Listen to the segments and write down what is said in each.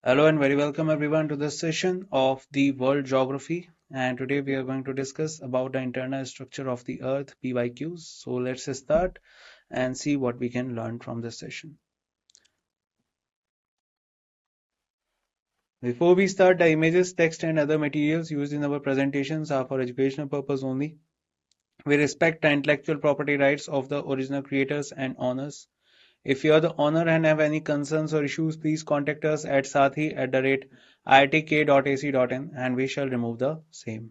Hello and very welcome everyone to this session of the World Geography. And today we are going to discuss about the internal structure of the Earth (PYQs). So let's start and see what we can learn from this session. Before we start, the images, text, and other materials used in our presentations are for educational purpose only. We respect the intellectual property rights of the original creators and owners. If you are the owner and have any concerns or issues, please contact us at sathi@iitk.ac.in and we shall remove the same.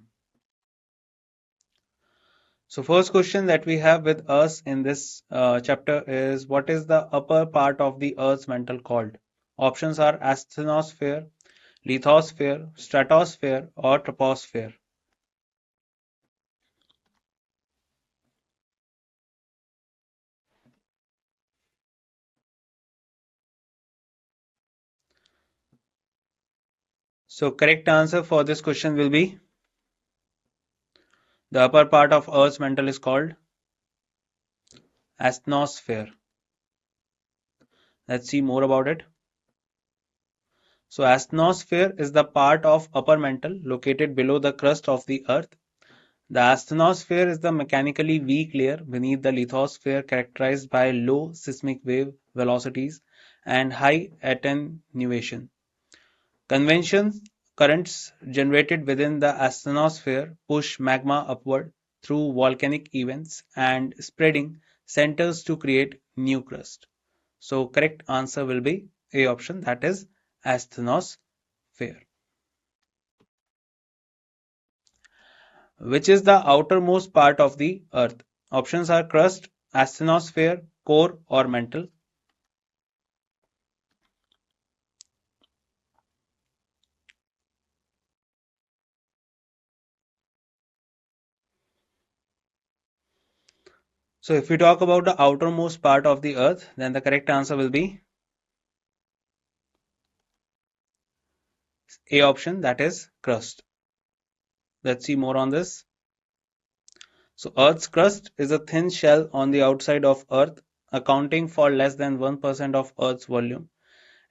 So first question that we have with us in this chapter is what is the upper part of the Earth's mantle called? Options are asthenosphere, lithosphere, stratosphere or troposphere. So correct answer for this question will be the upper part of Earth's mantle is called asthenosphere. Let's see more about it. So asthenosphere is the part of upper mantle located below the crust of the Earth. The asthenosphere is the mechanically weak layer beneath the lithosphere characterized by low seismic wave velocities and high attenuation. Convection currents generated within the asthenosphere push magma upward through volcanic events and spreading centers to create new crust. So correct answer will be A option, that is asthenosphere. Which is the outermost part of the Earth? Options are crust, asthenosphere, core, or mantle. So if we talk about the outermost part of the Earth, then the correct answer will be A option, that is crust. Let's see more on this. So Earth's crust is a thin shell on the outside of Earth, accounting for less than 1% of Earth's volume.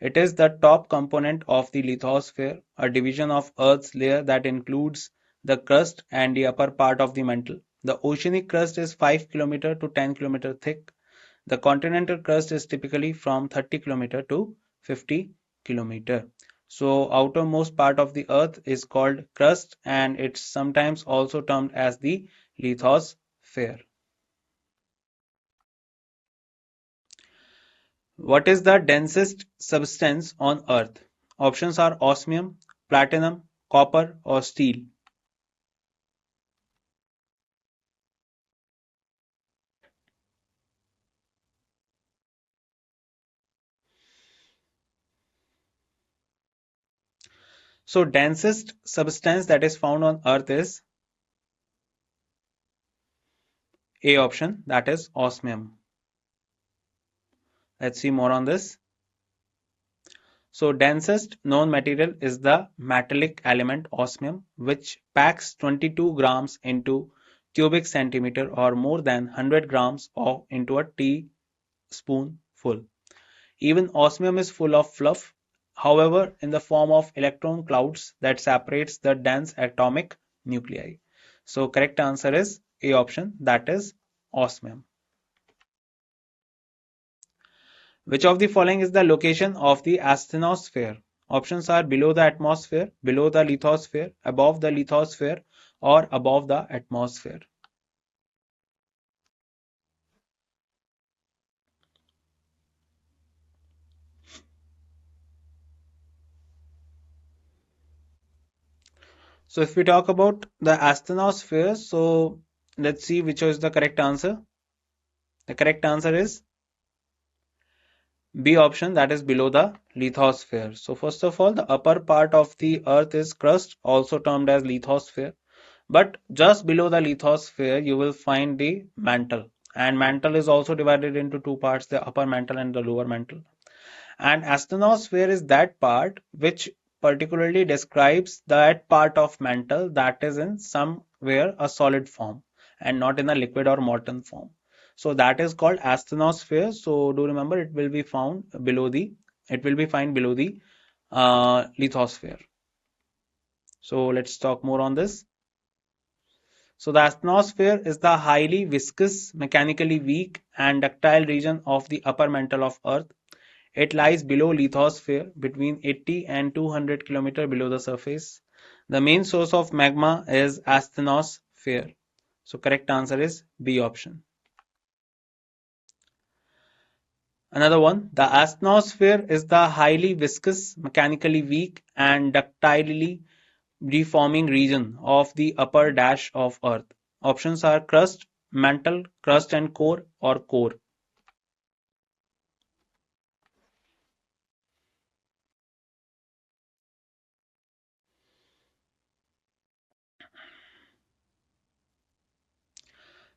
It is the top component of the lithosphere, a division of Earth's layer that includes the crust and the upper part of the mantle. The oceanic crust is 5 km to 10 km thick. The continental crust is typically from 30 km to 50 km. So outermost part of the earth is called crust and it's sometimes also termed as the lithosphere. What is the densest substance on earth? Options are osmium, platinum, copper or steel. So densest substance that is found on earth is A option, that is osmium. Let's see more on this. So densest known material is the metallic element osmium, which packs 22 grams into cubic centimeter or more than 100 grams into a teaspoonful. Even osmium is full of fluff, however, in the form of electron clouds that separates the dense atomic nuclei. So correct answer is A option, that is osmium. Which of the following is the location of the asthenosphere? Options are below the atmosphere, below the lithosphere, above the lithosphere, or above the atmosphere. So if we talk about the asthenosphere, so let's see which is the correct answer. The correct answer is B option, that is below the lithosphere. So first of all, the upper part of the earth is crust, also termed as lithosphere. But just below the lithosphere, you will find the mantle. And mantle is also divided into two parts, the upper mantle and the lower mantle. And asthenosphere is that part which particularly describes that part of mantle that is in somewhere a solid form and not in a liquid or molten form. So that is called asthenosphere. So do remember it will be found below the lithosphere. So let's talk more on this. So the asthenosphere is the highly viscous, mechanically weak, and ductile region of the upper mantle of Earth. It lies below lithosphere, between 80 and 200 km below the surface. The main source of magma is asthenosphere. So correct answer is B option. Another one, the asthenosphere is the highly viscous, mechanically weak, and ductilely deforming region of the upper dash of Earth. Options are crust, mantle, crust and core, or core.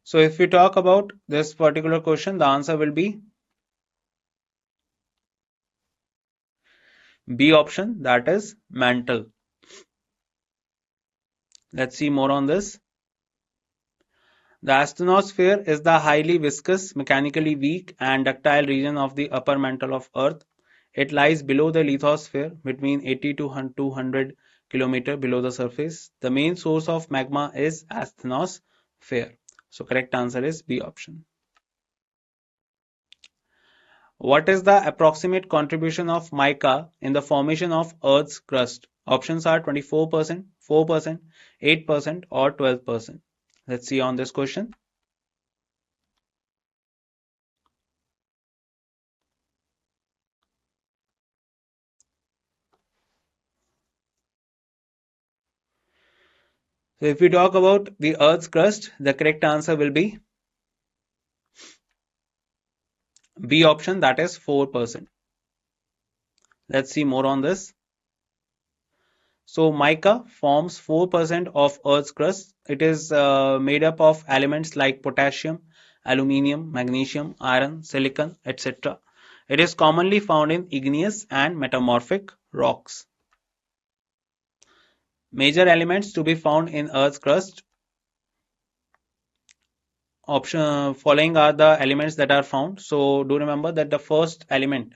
So if we talk about this particular question, the answer will be B option, that is mantle. Let's see more on this. The asthenosphere is the highly viscous, mechanically weak, and ductile region of the upper mantle of Earth. It lies below the lithosphere, between 80 to 200 km below the surface. The main source of magma is asthenosphere. So correct answer is B option. What is the approximate contribution of mica in the formation of Earth's crust? Options are 24%, 4%, 8%, or 12%. Let's see on this question. So if we talk about the Earth's crust, the correct answer will be B option, that is 4%. Let's see more on this. So mica forms 4% of Earth's crust. It is made up of elements like potassium, aluminium, magnesium, iron, silicon, etc. It is commonly found in igneous and metamorphic rocks. Major elements to be found in Earth's crust. Option following are the elements that are found. So do remember that the first element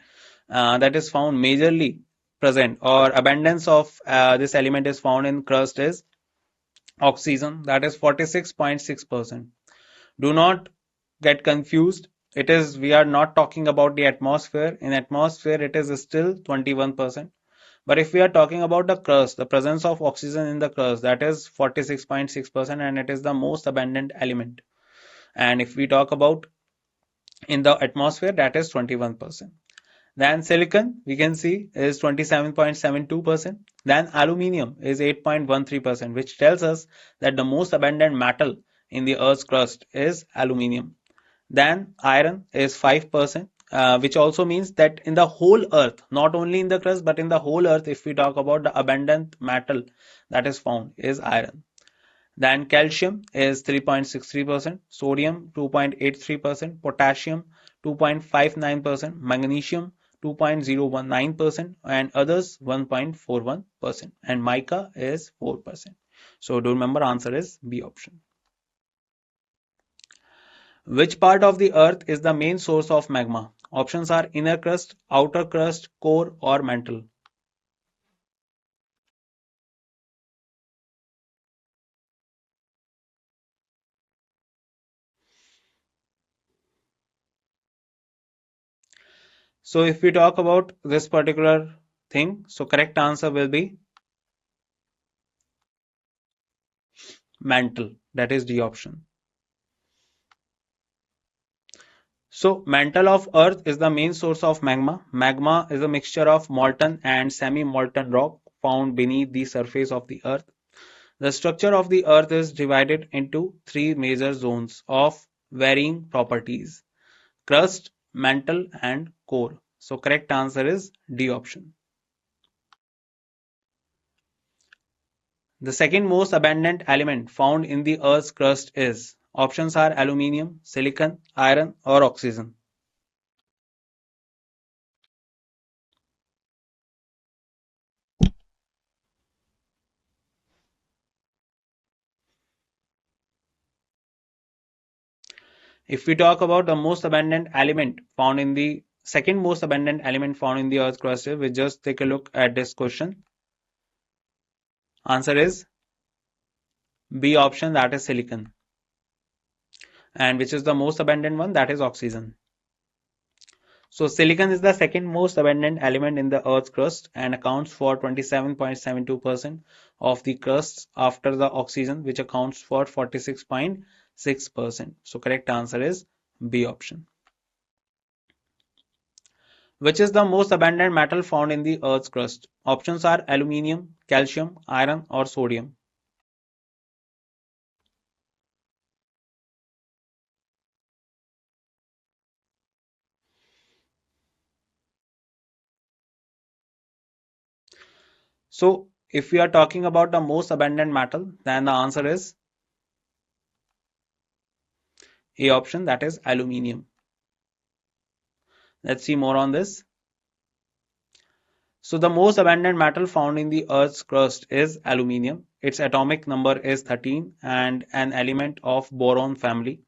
that is found majorly present or abundance of this element is found in crust is oxygen, that is 46.6%. Do not get confused. It is, we are not talking about the atmosphere. In atmosphere it is still 21%. But if we are talking about the crust, the presence of oxygen in the crust, that is 46.6%, and it is the most abundant element. And if we talk about in the atmosphere, that is 21%. Then silicon, we can see, is 27.72%. Then aluminium is 8.13%, which tells us that the most abundant metal in the Earth's crust is aluminium. Then iron is 5%, which also means that in the whole Earth, not only in the crust, but in the whole Earth, if we talk about the abundant metal that is found, is iron. Then calcium is 3.63%, sodium 2.83%, potassium 2.59%, magnesium 2.019%, and others 1.41%, and mica is 4%. So do remember, answer is B option. Which part of the earth is the main source of magma? Options are inner crust, outer crust, core, or mantle. So if we talk about this particular thing, so correct answer will be mantle, that is D option. So mantle of earth is the main source of magma. Magma is a mixture of molten and semi-molten rock found beneath the surface of the earth. The structure of the earth is divided into three major zones of varying properties: crust, mantle, and core. So correct answer is D option. The second most abundant element found in the earth's crust is, options are aluminium, silicon, iron, or oxygen. If we talk about the most abundant element found in the second most abundant element found in the Earth's crust is? We just take a look at this question. Answer is B option, that is silicon. And which is the most abundant one? That is oxygen. So silicon is the second most abundant element in the Earth's crust and accounts for 27.72% of the crust after the oxygen, which accounts for 46.6%. So correct answer is B option. Which is the most abundant metal found in the Earth's crust? Options are aluminium, calcium, iron, or sodium. So if we are talking about the most abundant metal, then the answer is A option, that is aluminium. Let's see more on this. So the most abundant metal found in the Earth's crust is aluminium. Its atomic number is 13 and an element of boron family.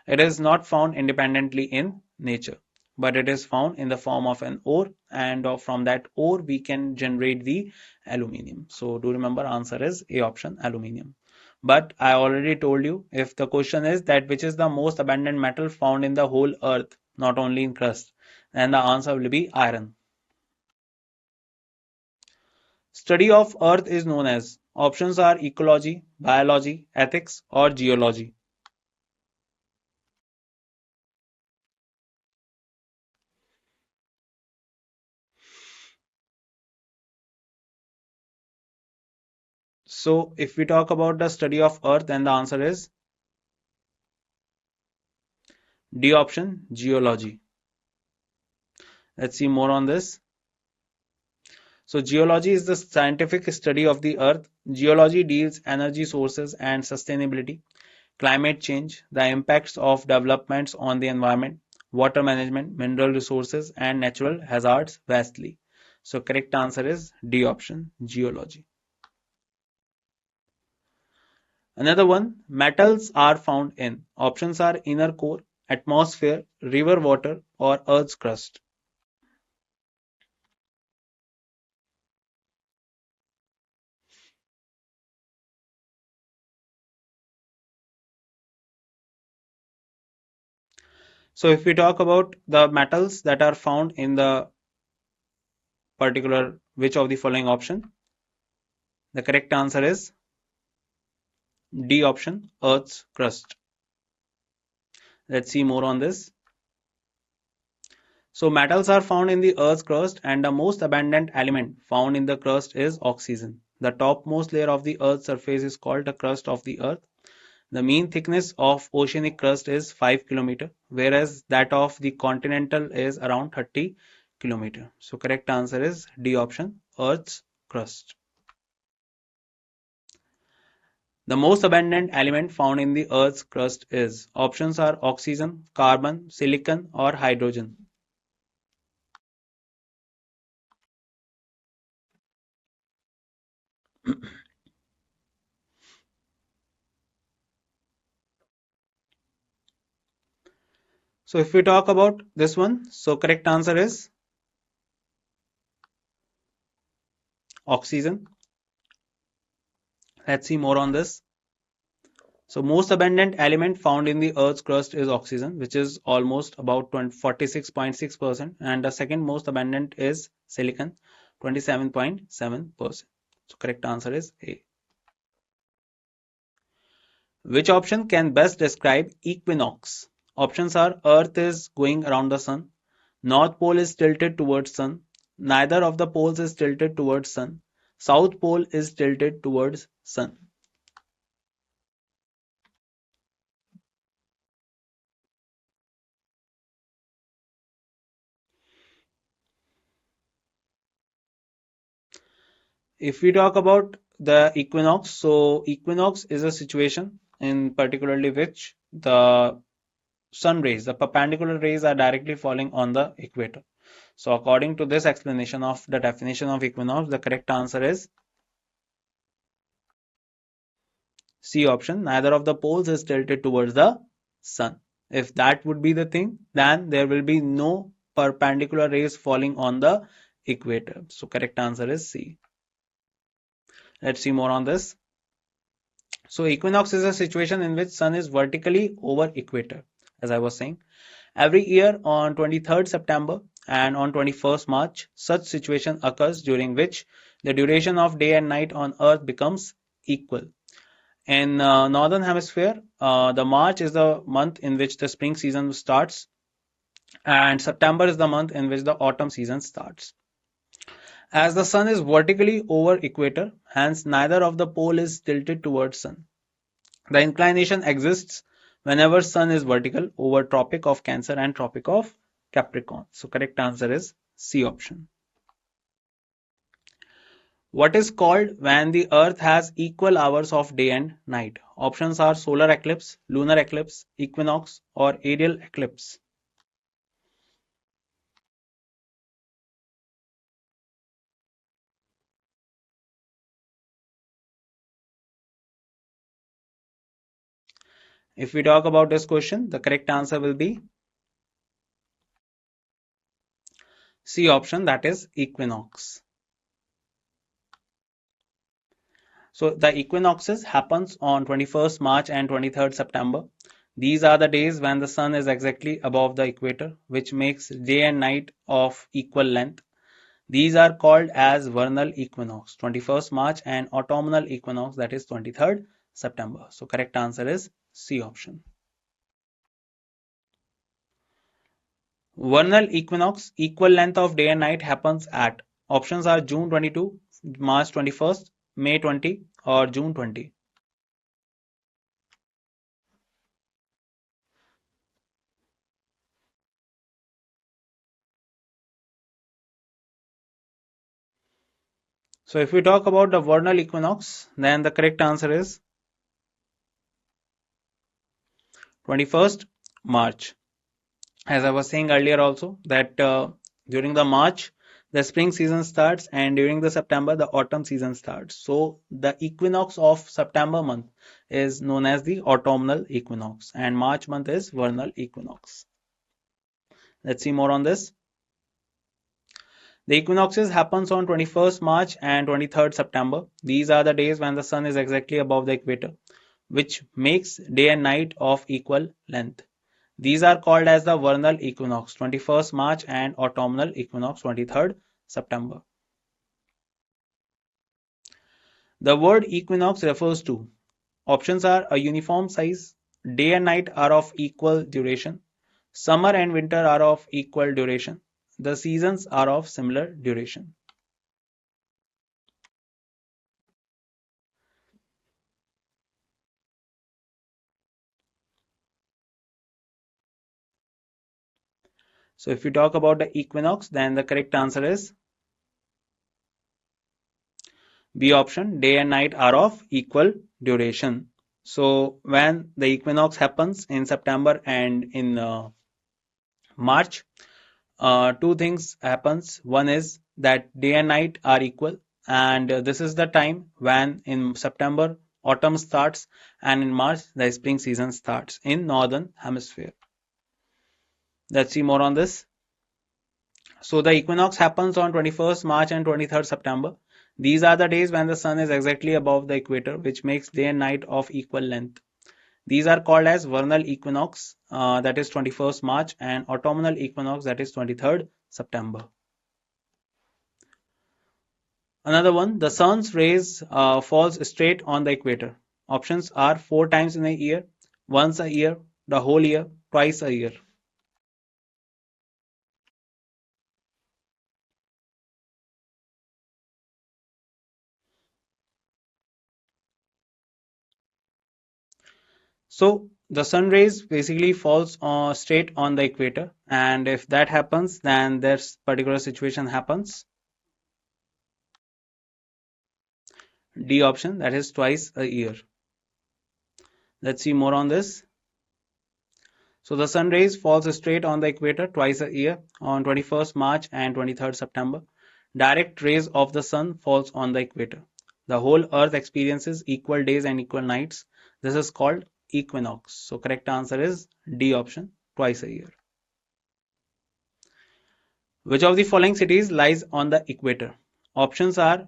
It is not found independently in nature, but it is found in the form of an ore, and from that ore we can generate the aluminium. So do remember, answer is A option, aluminium. But I already told you, if the question is that which is the most abundant metal found in the whole earth, not only in crust, then the answer will be iron. Study of earth is known as? Options are ecology, biology, ethics, or geology. So if we talk about the study of earth, then the answer is D option, geology. Let's see more on this. So geology is the scientific study of the earth. Geology deals energy sources and sustainability, climate change, the impacts of developments on the environment, water management, mineral resources, and natural hazards vastly. So correct answer is D option, geology. Another one, metals are found in? Options are inner core, atmosphere, river water, or Earth's crust. So if we talk about the metals that are found in the particular which of the following option, the correct answer is D option, Earth's crust. Let's see more on this. So metals are found in the Earth's crust, and the most abundant element found in the crust is oxygen. The topmost layer of the Earth's surface is called the crust of the Earth. The mean thickness of oceanic crust is 5 km, whereas that of the continental is around 30 km. So correct answer is D option, Earth's crust. The most abundant element found in the Earth's crust is? Options are oxygen, carbon, silicon, or hydrogen. So if we talk about this one, so correct answer is oxygen. Let's see more on this. So most abundant element found in the Earth's crust is oxygen, which is almost about 46.6%, and the second most abundant is silicon, 27.7%. So correct answer is A. Which option can best describe equinox? Options are Earth is going around the sun, North Pole is tilted towards sun, neither of the poles is tilted towards sun, South Pole is tilted towards sun. If we talk about the equinox, so equinox is a situation in particularly which the sun rays, the perpendicular rays are directly falling on the equator. So according to this explanation of the definition of equinox, the correct answer is C option, neither of the poles is tilted towards the sun. If that would be the thing, then there will be no perpendicular rays falling on the equator. So correct answer is C. Let's see more on this. So equinox is a situation in which sun is vertically over equator, as I was saying. Every year on 23rd September and on 21st March, such situation occurs during which the duration of day and night on Earth becomes equal. In northern hemisphere, the March is the month in which the spring season starts, and September is the month in which the autumn season starts. As the sun is vertically over equator, hence neither of the pole is tilted towards sun. The inclination exists whenever sun is vertical over Tropic of Cancer and Tropic of Capricorn. So correct answer is C option. What is called when the earth has equal hours of day and night? Options are solar eclipse, lunar eclipse, equinox or aerial eclipse. If we talk about this question, the correct answer will be C option, that is equinox. So the equinoxes happens on 21st March and 23rd September. These are the days when the sun is exactly above the equator, which makes day and night of equal length. These are called as vernal equinox, 21st March, and autumnal equinox, that is 23rd September. So correct answer is C option. Vernal equinox, equal length of day and night, happens at, options are June 22, March 21st, May 20 or June 20. So if we talk about the vernal equinox, then the correct answer is 21st March. As I was saying earlier also that during the March the spring season starts and during the September the autumn season starts. So the equinox of September month is known as the autumnal equinox and March month is vernal equinox. Let's see more on this. The equinoxes happens on 21st March and 23rd September. These are the days when the sun is exactly above the equator, which makes day and night of equal length. These are called as the vernal equinox, 21st March, and autumnal equinox, 23rd September. The word equinox refers to, options are a uniform size, day and night are of equal duration, summer and winter are of equal duration, the seasons are of similar duration. So if we talk about the equinox, then the correct answer is B option, day and night are of equal duration. So when the equinox happens in September and in March, two things happens. One is that day and night are equal, and this is the time when in September autumn starts and in March the spring season starts in northern hemisphere. Let's see more on this. So the equinox happens on 21st March and 23rd September. These are the days when the sun is exactly above the equator, which makes day and night of equal length. These are called as vernal equinox, that is 21st March, and autumnal equinox, that is 23rd September. Another one, the sun's rays falls straight on the equator. Options are 4 times in a year, once a year, the whole year, twice a year. So the sun rays basically falls straight on the equator, and if that happens, then this particular situation happens. D option, that is twice a year. Let's see more on this. So the sun rays falls straight on the equator twice a year on 21st March and 23rd September. Direct rays of the sun falls on the equator. The whole earth experiences equal days and equal nights. This is called equinox. So correct answer is D option, twice a year. Which of the following cities lies on the equator? Options are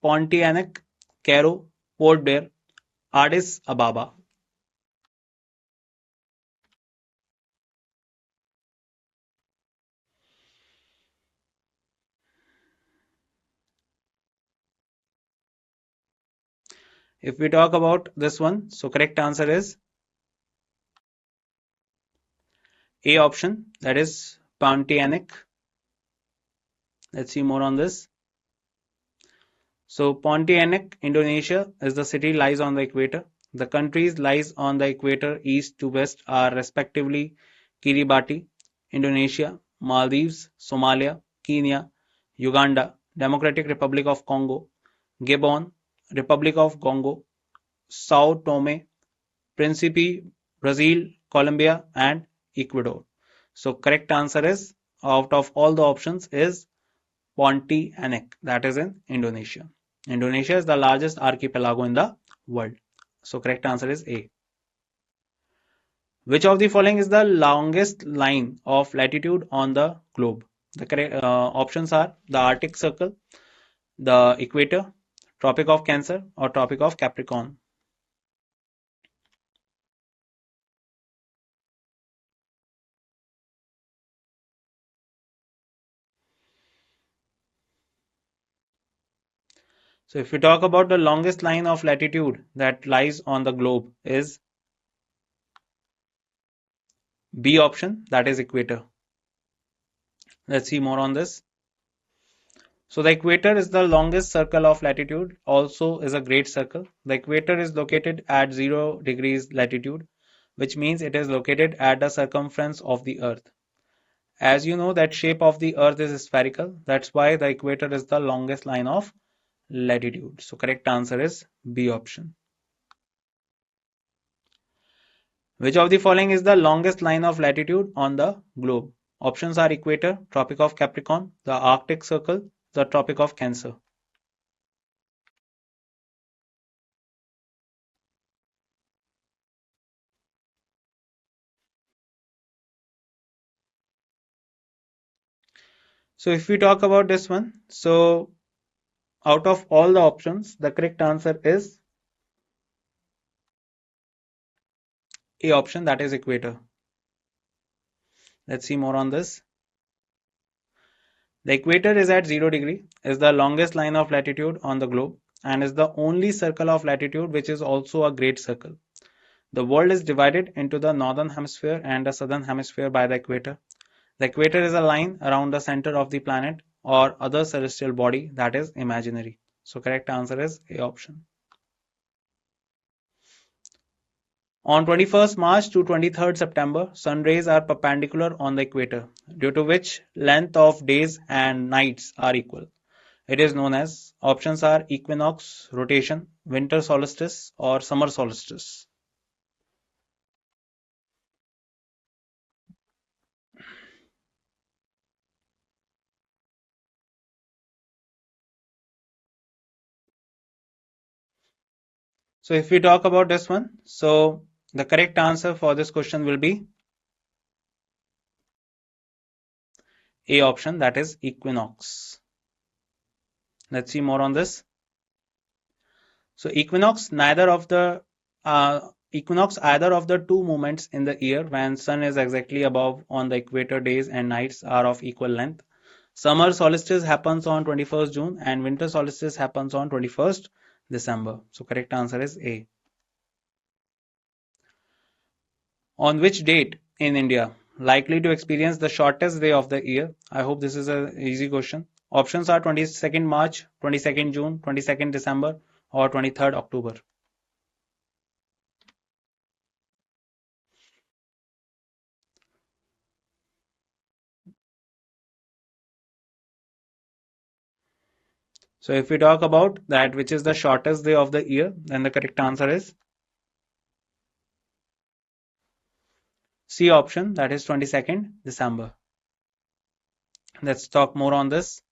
Pontianak, Cairo, Port Blair, Addis Ababa. If we talk about this one, so correct answer is A option, that is Pontianak. Let's see more on this. So Pontianak, Indonesia, is the city lies on the equator. The countries lies on the equator east to west are respectively Kiribati, Indonesia, Maldives, Somalia, Kenya, Uganda, Democratic Republic of Congo, Gabon, Republic of Congo, Sao Tome, Principe, Brazil, Colombia, and Ecuador. So correct answer is out of all the options is Pontianak, that is in Indonesia. Indonesia is the largest archipelago in the world. So correct answer is A. Which of the following is the longest line of latitude on the globe? The correct options are the Arctic Circle, the Equator, Tropic of Cancer, or Tropic of Capricorn. So if we talk about the longest line of latitude that lies on the globe is B option, that is equator. Let's see more on this. So the equator is the longest circle of latitude, also is a great circle. The equator is located at 0 degrees latitude, which means it is located at the circumference of the earth. As you know that shape of the earth is spherical, that's why the equator is the longest line of latitude. So correct answer is B option. Which of the following is the longest line of latitude on the globe? Options are equator, Tropic of Capricorn, the Arctic Circle, the Tropic of Cancer. So if we talk about this one, so out of all the options, the correct answer is A option, that is equator. Let's see more on this. The equator is at 0 degree, is the longest line of latitude on the globe, and is the only circle of latitude which is also a great circle. The world is divided into the northern hemisphere and the southern hemisphere by the equator. The equator is a line around the center of the planet or other celestial body that is imaginary. So correct answer is A option. On 21st March to 23rd September, sun rays are perpendicular on the equator, due to which length of days and nights are equal. It is known as options are equinox, rotation, winter solstice, or summer solstice. So if we talk about this one, so the correct answer for this question will be A option, that is equinox. Let's see more on this. So equinox either of the two moments in the year when sun is exactly above on the equator, days and nights are of equal length. Summer solstice happens on 21st June and winter solstice happens on 21st December. So correct answer is A. On which date in India likely to experience the shortest day of the year? I hope this is an easy question. Options are 22nd March, 22nd June, 22nd December, or 23rd October. So if we talk about that which is the shortest day of the year, then the correct answer is C option, that is 22nd December. Let's talk more on this.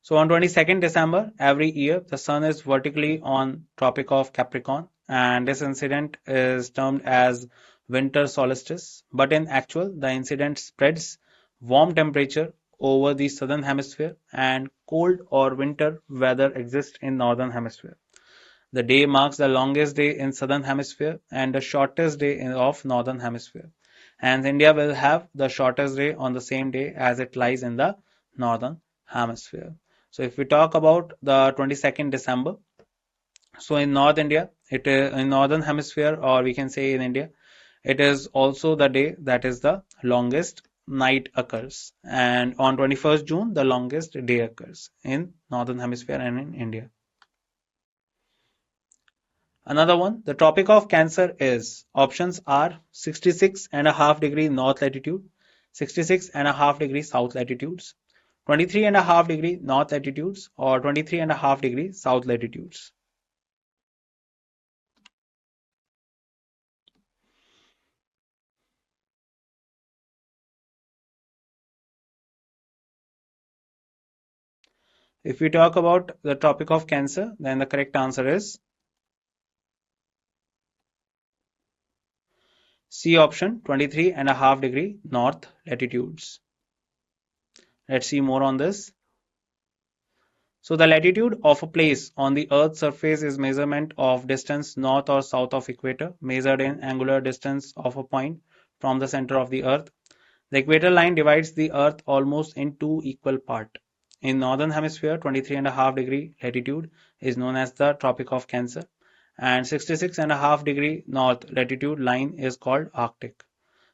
So on 22nd December every year, the sun is vertically on Tropic of Capricorn, and this incident is termed as winter solstice. But in actual, the incident spreads warm temperature over the southern hemisphere, and cold or winter weather exists in northern hemisphere. The day marks the longest day in southern hemisphere and the shortest day of northern hemisphere. And India will have the shortest day on the same day as it lies in the northern hemisphere. So if we talk about the 22nd December, so in North India, it is in northern hemisphere, or we can say in India, it is also the day that is the longest night occurs. And on 21st June, the longest day occurs in northern hemisphere and in India. Another one, the Tropic of Cancer is options are 66.5 degree north latitude, 66.5 degree south latitudes, 23.5 degree north latitudes, or 23.5 degree south latitudes. If we talk about the Tropic of Cancer, then the correct answer is C option, 23.5 degree north latitudes. Let's see more on this. So the latitude of a place on the Earth's surface is measurement of distance north or south of equator, measured in angular distance of a point from the center of the Earth. The equator line divides the Earth almost in two equal parts. In northern hemisphere, 23.5 degree latitude is known as the Tropic of Cancer, and 66.5 degree north latitude line is called Arctic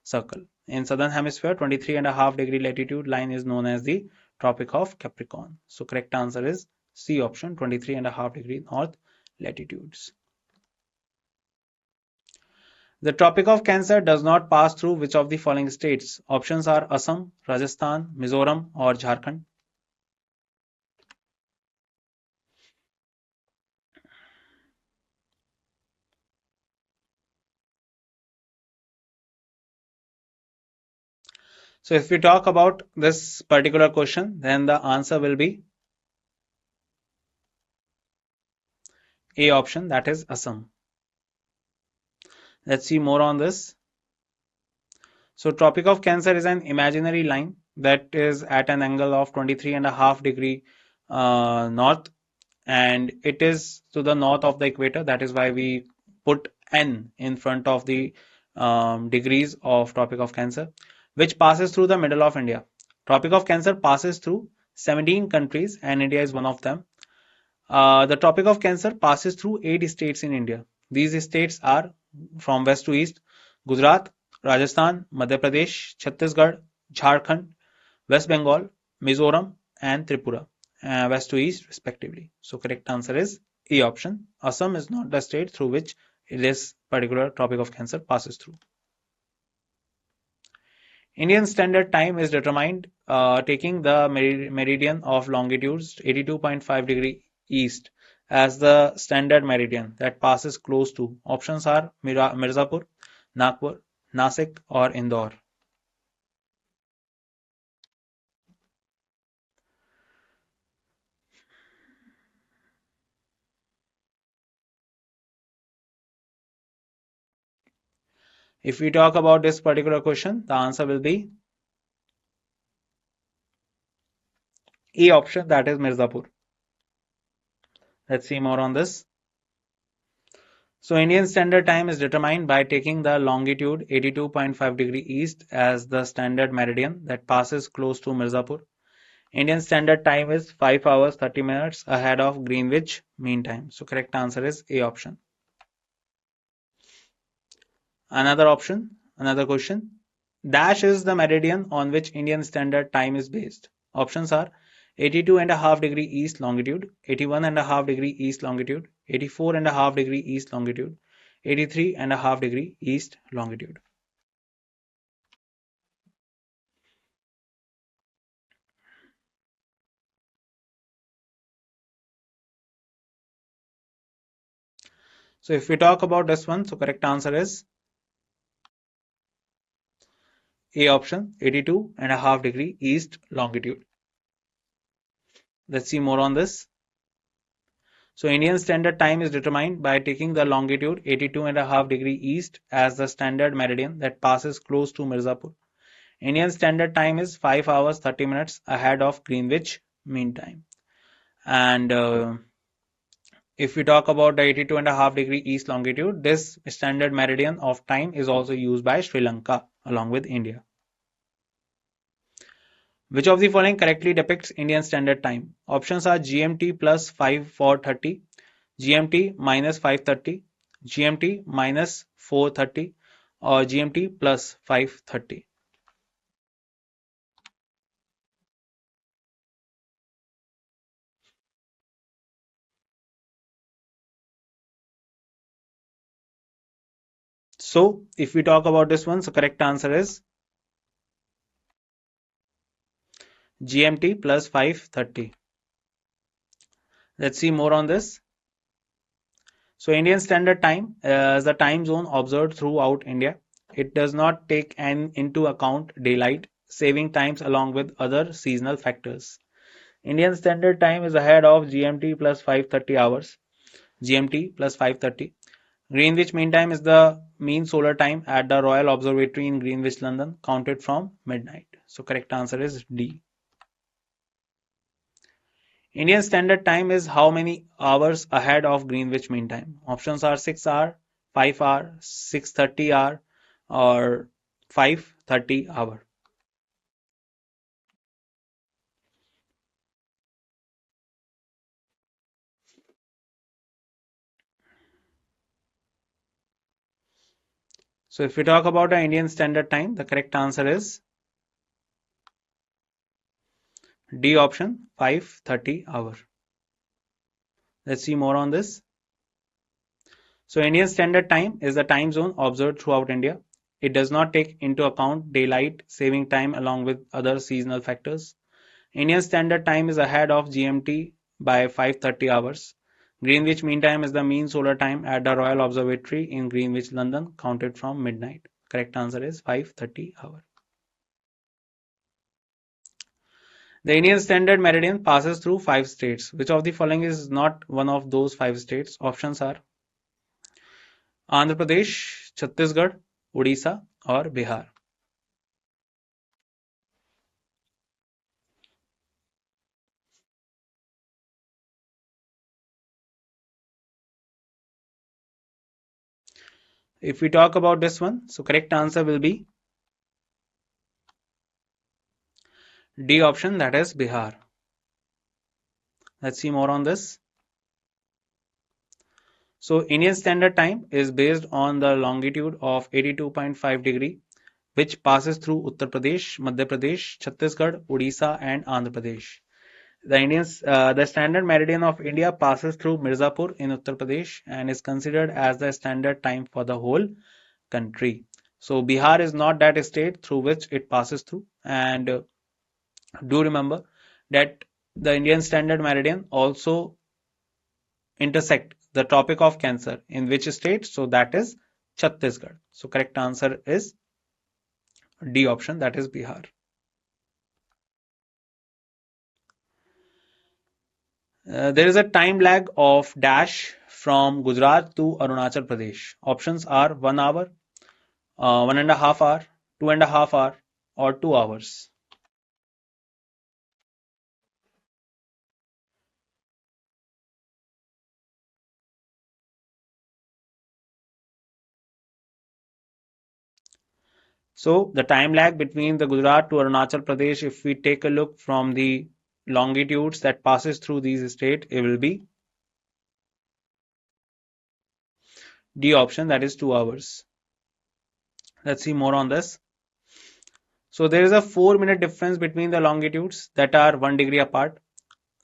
Circle. In southern hemisphere, 23.5 degree latitude line is known as the Tropic of Capricorn. So correct answer is C option, 23.5 degree north latitudes. The Tropic of Cancer does not pass through which of the following states? Options are Assam, Rajasthan, Mizoram, or Jharkhand. So if we talk about this particular question, then the answer will be A option, that is Assam. Let's see more on this. So Tropic of Cancer is an imaginary line that is at an angle of 23.5 degree north, and it is to the north of the equator. That is why we put N in front of the degrees of Tropic of Cancer, which passes through the middle of India. Tropic of Cancer passes through 17 countries and India is one of them. The Tropic of Cancer passes through 8 states in India. These states are from west to east: Gujarat, Rajasthan, Madhya Pradesh, Chhattisgarh, Jharkhand, West Bengal, Mizoram, and Tripura, west to east respectively. So correct answer is A option. Assam is not the state through which this particular Tropic of Cancer passes through. Indian Standard Time is determined taking the meridian of longitudes 82.5 degree east as the standard meridian that passes close to. Options are Mirzapur, Nagpur, Nasik, or Indore. If we talk about this particular question, the answer will be A option, that is Mirzapur. Let's see more on this. So Indian Standard Time is determined by taking the longitude 82.5 degree east as the standard meridian that passes close to Mirzapur. Indian Standard Time is 5 hours 30 minutes ahead of Greenwich Mean Time. So correct answer is A option. Another question. Dash is the meridian on which Indian Standard Time is based. Options are 82.5 degree east longitude, 81.5 degree east longitude, 84.5 degree east longitude, 83.5 degree east longitude. So if we talk about this one, so correct answer is A option, 82.5 degree east longitude. Let's see more on this. So Indian Standard Time is determined by taking the longitude 82.5 degree east as the standard meridian that passes close to Mirzapur. Indian Standard Time is 5 hours 30 minutes ahead of Greenwich Mean Time. And if we talk about the 82.5-degree east longitude, this standard meridian of time is also used by Sri Lanka along with India. Which of the following correctly depicts Indian Standard Time? Options are GMT plus 5430, GMT minus 530, GMT minus 430, or GMT plus 530. So, if we talk about this one, so correct answer is GMT plus 530. Let's see more on this. So Indian Standard Time is the time zone observed throughout India. It does not take into account daylight saving times along with other seasonal factors. Indian Standard Time is ahead of GMT plus 530 hours. GMT plus 530. Greenwich Mean Time is the mean solar time at the Royal Observatory in Greenwich, London, counted from midnight. So correct answer is D. Indian Standard Time is how many hours ahead of Greenwich Mean Time? Options are 6 hour, 5 hour, 6:30 hour, or 5:30 hour. So if we talk about the Indian Standard Time, the correct answer is D option, 5:30 hour. Let's see more on this. So Indian Standard Time is the time zone observed throughout India. It does not take into account daylight saving time along with other seasonal factors. Indian Standard Time is ahead of GMT by 5:30 hours. Greenwich Mean Time is the mean solar time at the Royal Observatory in Greenwich, London, counted from midnight. Correct answer is 5:30 hour. The Indian Standard Meridian passes through 5 states. Which of the following is not one of those 5 states? Options are Andhra Pradesh, Chhattisgarh, Odisha, or Bihar. If we talk about this one, so correct answer will be D option, that is Bihar. Let's see more on this. So Indian Standard Time is based on the longitude of 82.5 degree, which passes through Uttar Pradesh, Madhya Pradesh, Chhattisgarh, Odisha, and Andhra Pradesh. The standard meridian of India passes through Mirzapur in Uttar Pradesh and is considered as the standard time for the whole country. So Bihar is not that state through which it passes through. And do remember that the Indian Standard Meridian also intersect the Tropic of Cancer in which state? So that is Chhattisgarh. So correct answer is D option, that is Bihar. There is a time lag of dash from Gujarat to Arunachal Pradesh. Options are 1 hour, 1.5 hour, 2.5 hour, or 2 hours. So the time lag between the Gujarat to Arunachal Pradesh, if we take a look from the longitudes that passes through these states, it will be D option, that is 2 hours. Let's see more on this. So there is a 4 minute difference between the longitudes that are 1 degree apart.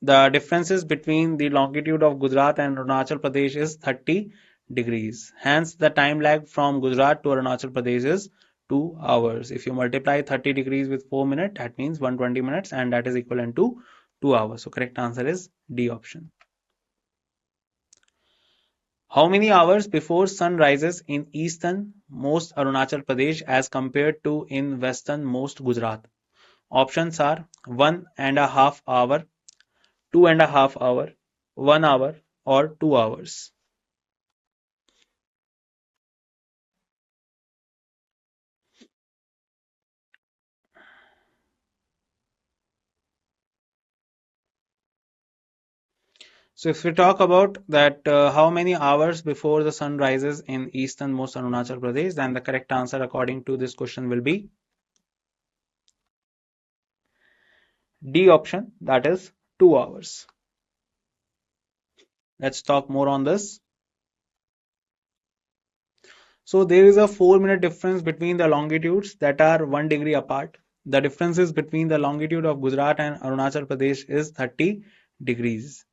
The differences between the longitude of Gujarat and Arunachal Pradesh is 30 degrees. Hence, the time lag from Gujarat to Arunachal Pradesh is 2 hours. If you multiply 30 degrees with 4 minutes, that means 120 minutes, and that is equivalent to 2 hours. So correct answer is D option. How many hours before sun rises in eastern most Arunachal Pradesh as compared to in western most Gujarat? Options are 1.5 hour, 2.5 hour, 1 hour, or 2 hours. So if we talk about that, how many hours before the sun rises in easternmost Arunachal Pradesh, then the correct answer according to this question will be D option, that is 2 hours. Let's talk more on this. So there is a 4-minute difference between the longitudes that are 1 degree apart. The differences between the longitude of Gujarat and Arunachal Pradesh is 30 degrees.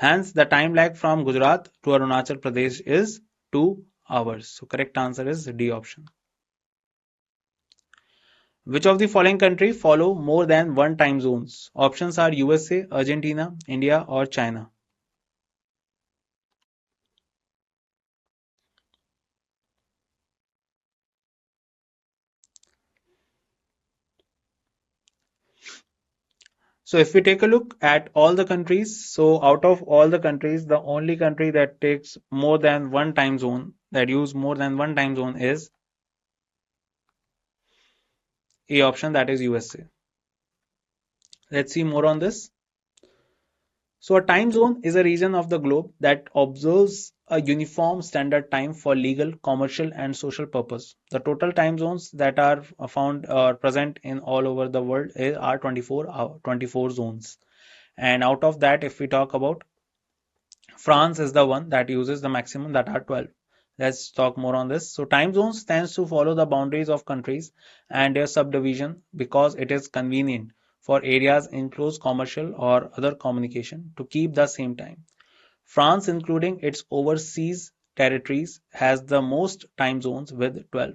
Hence, the time lag from Gujarat to Arunachal Pradesh is 2 hours. So correct answer is D option. Which of the following country follow more than one time zones? Options are USA, Argentina, India or China. So if we take a look at all the countries, so out of all the countries, the only country that takes more than one time zone, that use more than one time zone is A option, that is USA. Let's see more on this. So a time zone is a region of the globe that observes a uniform standard time for legal, commercial, and social purpose. The total time zones that are found or present in all over the world are 24 zones. And out of that, if we talk about France is the one that uses the maximum, that are 12. Let's talk more on this. So time zones tends to follow the boundaries of countries and their subdivision because it is convenient for areas in close commercial or other communication to keep the same time. France, including its overseas territories, has the most time zones with 12.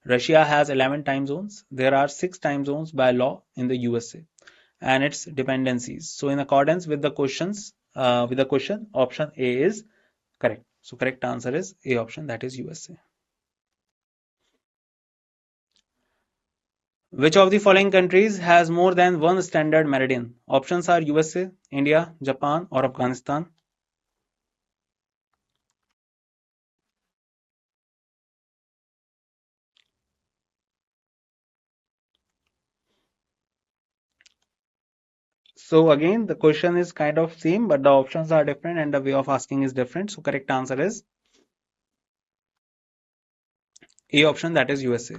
Russia has 11 time zones. There are 6 time zones by law in the USA and its dependencies. So in accordance with the question, option A is correct. So correct answer is A option, that is USA. Which of the following countries has more than one standard meridian? Options are USA, India, Japan or Afghanistan. So again, the question is kind of same, but the options are different and the way of asking is different. So correct answer is A option, that is USA.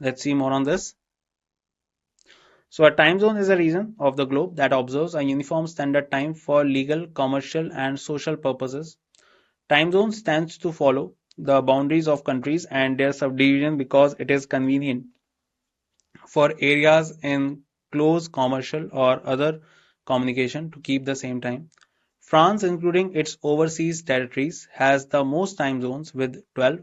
Let's see more on this. So a time zone is a region of the globe that observes a uniform standard time for legal, commercial, and social purposes. Time zones tends to follow the boundaries of countries and their subdivision because it is convenient for areas in close commercial or other communication to keep the same time. France, including its overseas territories, has the most time zones with 12.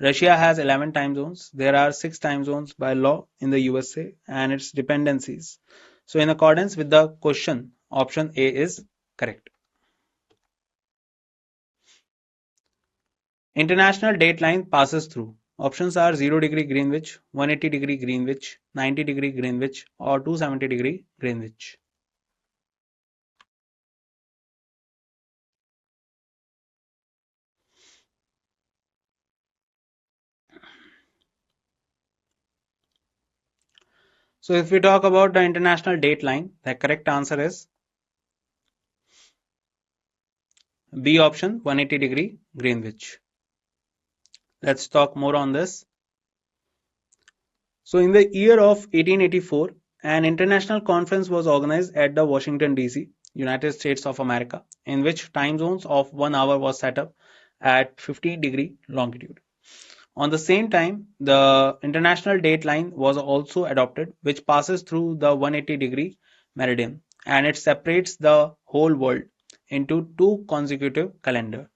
Russia has 11 time zones. There are 6 time zones by law in the USA and its dependencies. So, in accordance with the question, option A is correct. International dateline passes through. Options are 0 degree Greenwich, 180 degree Greenwich, 90 degree Greenwich, or 270 degree Greenwich. So if we talk about the international dateline, the correct answer is B option, 180 degree Greenwich. Let's talk more on this. So in the year of 1884, an international conference was organized at the Washington DC, United States of America, in which time zones of 1 hour was set up at 15 degree longitude. On the same time, the international dateline was also adopted, which passes through the 180 degree meridian and it separates the whole world into two consecutive calendar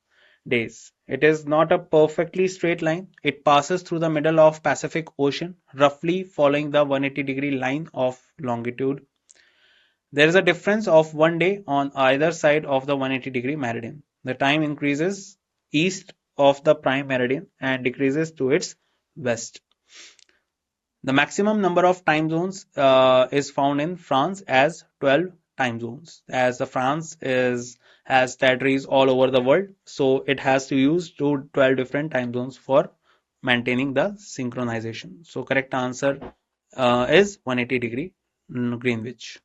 days. It is not a perfectly straight line. It passes through the middle of Pacific Ocean, roughly following the 180-degree line of longitude. There is a difference of 1 day on either side of the 180-degree meridian. The time increases east of the prime meridian and decreases to its west. The maximum number of time zones is found in France as 12 time zones. As the France is has territories all over the world, so it has to use 12 different time zones for maintaining the synchronization. So correct answer is 180 degree Greenwich.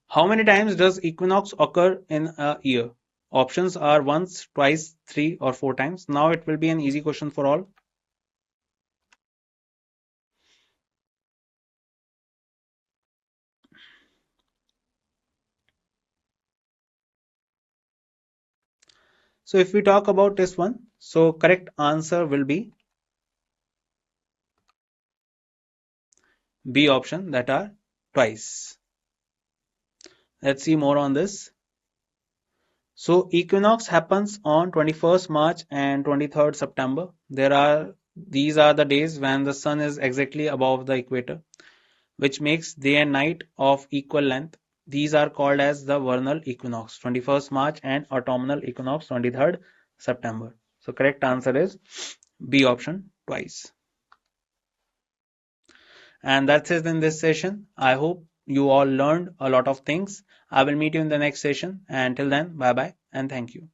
How many times does equinox occur in a year? Options are once, twice, three, or four times. Now it will be an easy question for all. So if we talk about this one, so correct answer will be B option, that are twice. Let's see more on this. So equinox happens on 21st March and 23rd September. These are the days when the sun is exactly above the equator, which makes day and night of equal length. These are called as the vernal equinox, 21st March, and autumnal equinox, 23rd September. So correct answer is B option, twice. And that's it in this session. I hope you all learned a lot of things. I will meet you in the next session. And till then, bye bye and thank you.